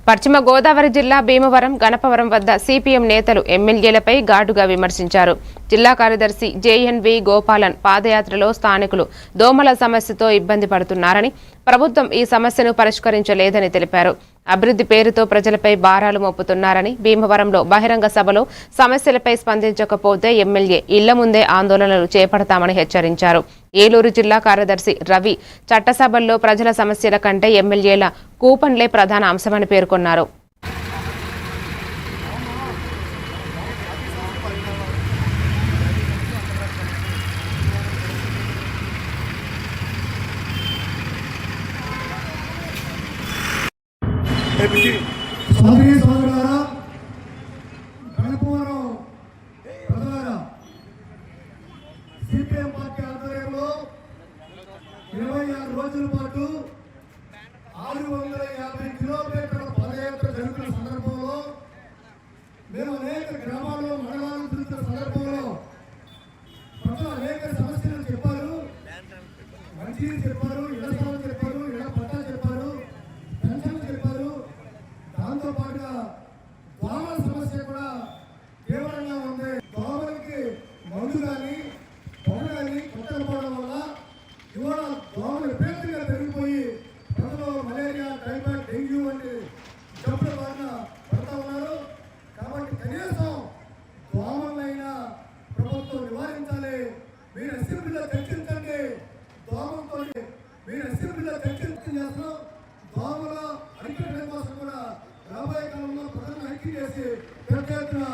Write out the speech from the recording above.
పశ్చిమ గోదావరి జిల్లా భీమవరం గణపవరం వద్ద సిపిఎం నేతలు ఎమ్మెల్యేలపై ఘాటుగా విమర్శించారు. జిల్లా కార్యదర్శి జేఎన్వి గోపాలన్ పాదయాత్రలో స్థానికులు దోమల సమస్యతో ఇబ్బంది పడుతున్నారని, ప్రభుత్వం ఈ సమస్యను పరిష్కరించలేదని తెలిపారు. అభివృద్ధి పేరుతో ప్రజలపై భారాలు మోపుతున్నారని, భీమవరంలో బహిరంగ సభలో సమస్యలపై స్పందించకపోతే ఎమ్మెల్యే ఇళ్ల ముందే ఆందోళనలు చేపడతామని హెచ్చరించారు. ఏలూరు జిల్లా కార్యదర్శి రవి చట్టసభల్లో ప్రజల సమస్యల కంటే ఎమ్మెల్యేల కూపన్లే ప్రధాన అంశమని పేర్కొన్నారు. సిపిఎం పార్టీ ఆధ్వర్యంలో 26 రోజుల పాటు 650 కిలోమీటర్ల పదయాత్ర జరుగుతున్న సందర్భంలో మేము అనేక గ్రామాల్లో మండలాలు తిరుగుతున్న సందర్భంలో ప్రజలు అనేక సమస్యలు చెప్పారు. మంచిని చెప్పారు, ఇళ్ల స్థలం చెప్పారు, ఇళ్ల పట్టాలు చెప్పారు, పెన్షన్లు చెప్పారు. దాంతో పాటుగా దోమల సమస్య కూడా తీవ్రంగా ఉంది. దోమలకి మందు కానీ పొగ కానీ కొట్టకపోవడం వల్ల ఇవాళ దోమలు విపరీతంగా పెరిగిపోయి ప్రజలు మలేరియా, టైఫాయిడ్, డెంగ్యూ వంటి జబ్బుల బారిన పడుతూ ఉన్నారు. కాబట్టి కనీసం దోమలైనా ప్రభుత్వం నివారించాలి. మీరు అసెంబ్లీలో చర్చించండి. దోమలతో మీరు అసెంబ్లీలో చేస్తున్నాం. దోమల అరికట్టడం కోసం కూడా రాబోయే కాలంలో ప్రజలను ఐక్యం చేసి పెద్ద ఎత్తున